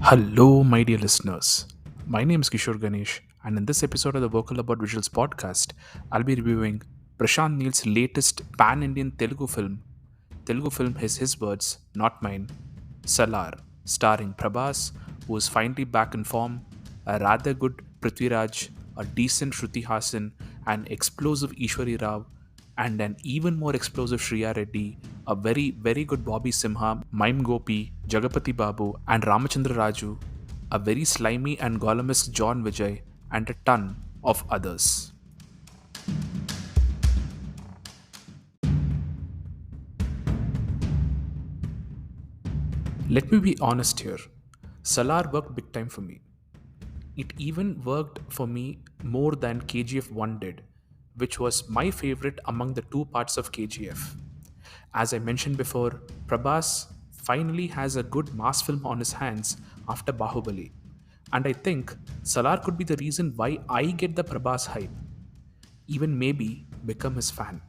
Hello, my dear listeners. My name is Kishore Ganesh, and in this episode of the Vocal About Visuals podcast, I'll be reviewing Prashant Neel's latest Pan-Indian Telugu film. Telugu film is his words, not mine. Salaar, starring Prabhas, who is finally back in form, a rather good Prithviraj, a decent Shruthi Hassan, an explosive Eshwari Rao, and an even more explosive Sriya Reddy, a very, very good Bobby Simha, Mime Gopi, Jagapathi Babu, and Ramachandra Raju, a very slimy and golemisque John Vijay, and a ton of others. Let me be honest here. Salaar worked big time for me. It even worked for me more than KGF 1 did, which was my favorite among the two parts of KGF. As I mentioned before, Prabhas finally has a good mass film on his hands after Bahubali. And I think Salar could be the reason why I get the Prabhas hype, even maybe become his fan.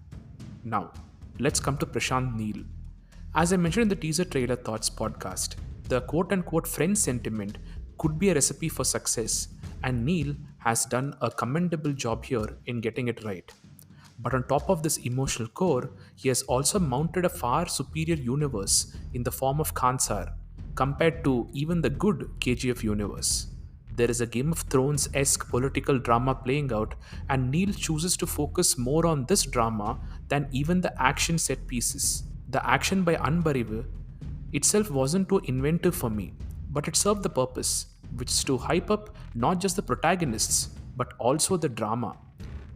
Now, let's come to Prashant Neel. As I mentioned in the teaser trailer thoughts podcast, the quote unquote friend sentiment could be a recipe for success, and Neel has done a commendable job here in getting it right. But on top of this emotional core, he has also mounted a far superior universe in the form of Khansar compared to even the good KGF universe. There is a Game of Thrones esque political drama playing out, and Neil chooses to focus more on this drama than even the action set pieces. The action by Unburial itself wasn't too inventive for me, but it served the purpose, which is to hype up not just the protagonists, but also the drama.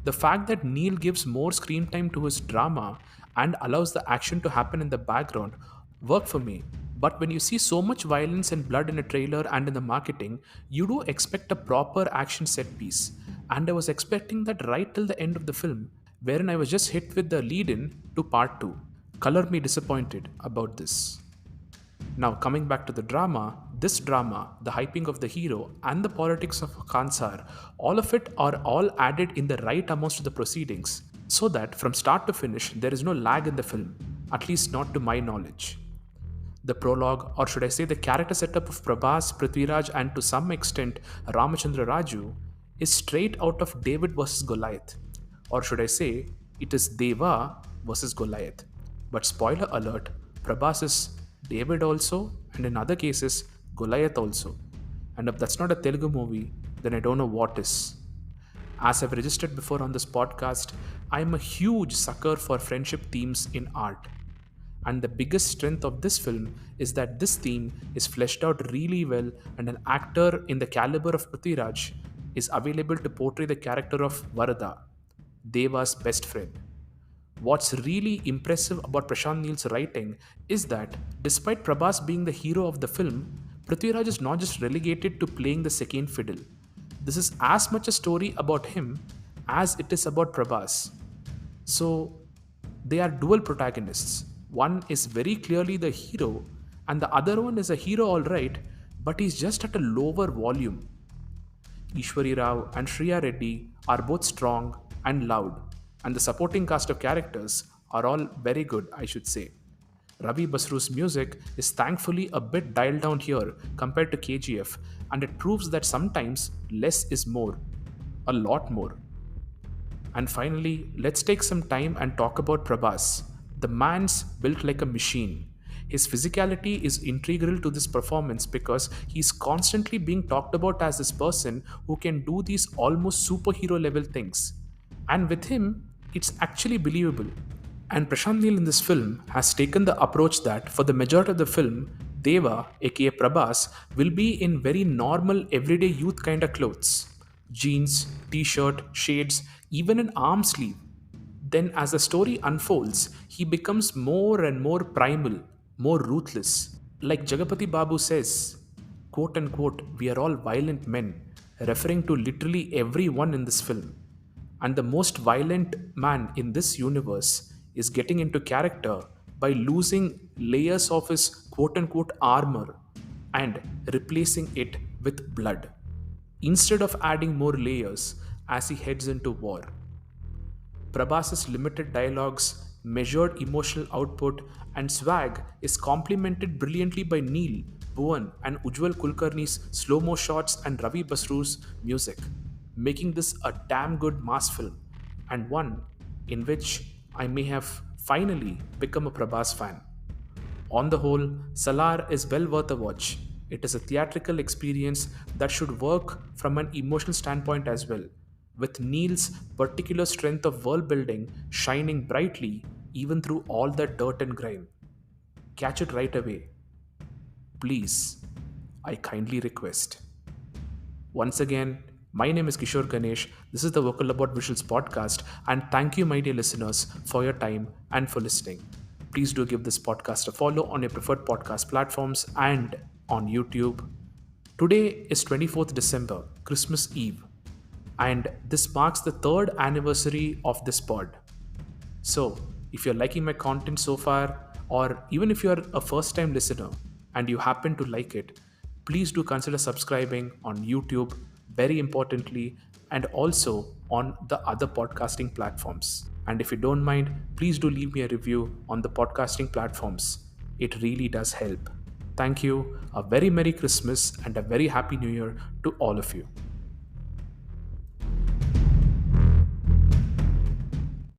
The fact that Neil gives more screen time to his drama and allows the action to happen in the background worked for me. But when you see so much violence and blood in a trailer and in the marketing, you do expect a proper action set piece. And I was expecting that right till the end of the film, wherein I was just hit with the lead in to part 2. Color me disappointed about this. Now, coming back to the drama, this drama, the hyping of the hero, and the politics of Kansar, all of it are all added in the right amounts to the proceedings, so that from start to finish, there is no lag in the film, at least not to my knowledge. The prologue, or should I say the character setup of Prabhas, Prithviraj, and to some extent Ramachandra Raju, is straight out of David versus Goliath. Or should I say, it is Deva versus Goliath. But spoiler alert, Prabhas is David also, and in other cases, Goliath also. And if that's not a Telugu movie, then I don't know what is. As I've registered before on this podcast, I'm a huge sucker for friendship themes in art. And the biggest strength of this film is that this theme is fleshed out really well, and an actor in the caliber of Prithviraj is available to portray the character of Varada, Deva's best friend. What's really impressive about Prashant Neel's writing is that despite Prabhas being the hero of the film, Prithviraj is not just relegated to playing the second fiddle. This is as much a story about him as it is about Prabhas. So they are dual protagonists. One is very clearly the hero, and the other one is a hero, alright, but he's just at a lower volume. Eshwari Rao and Sriya Reddy are both strong and loud, and the supporting cast of characters are all very good, I should say. Ravi Basru's music is thankfully a bit dialed down here compared to KGF, and it proves that sometimes less is more, a lot more. And finally, let's take some time and talk about Prabhas. The man's built like a machine. His physicality is integral to this performance because he's constantly being talked about as this person who can do these almost superhero level things. And with him, it's actually believable. And Prashant Neel in this film has taken the approach that for the majority of the film, Deva, aka Prabhas, will be in very normal everyday youth kind of clothes jeans, t shirt, shades, even an arm sleeve. Then, as the story unfolds, he becomes more and more primal, more ruthless. Like Jagapathi Babu says, quote unquote, we are all violent men, referring to literally everyone in this film. And the most violent man in this universe is getting into character by losing layers of his quote unquote armor and replacing it with blood, instead of adding more layers as he heads into war. Prabhas's limited dialogues, measured emotional output, and swag is complemented brilliantly by Neil, Bhuvan and Ujjwal Kulkarni's slow mo shots and Ravi Basru's music, making this a damn good mass film, and one in which I may have finally become a Prabhas fan. On the whole, Salaar is well worth a watch. It is a theatrical experience that should work from an emotional standpoint as well, with Neil's particular strength of world building shining brightly even through all that dirt and grime. Catch it right away. Please, I kindly request. Once again, my name is Kishore Ganesh. This is the Vocal About Visuals podcast, and thank you, my dear listeners, for your time and for listening. Please do give this podcast a follow on your preferred podcast platforms and on YouTube. Today is 24th December, Christmas Eve, and this marks the third anniversary of this pod. So, if you're liking my content so far, or even if you're a first time listener and you happen to like it, please do consider subscribing on YouTube, very importantly, and also on the other podcasting platforms. And if you don't mind, please do leave me a review on the podcasting platforms. It really does help. Thank you, a very Merry Christmas, and a very Happy New Year to all of you.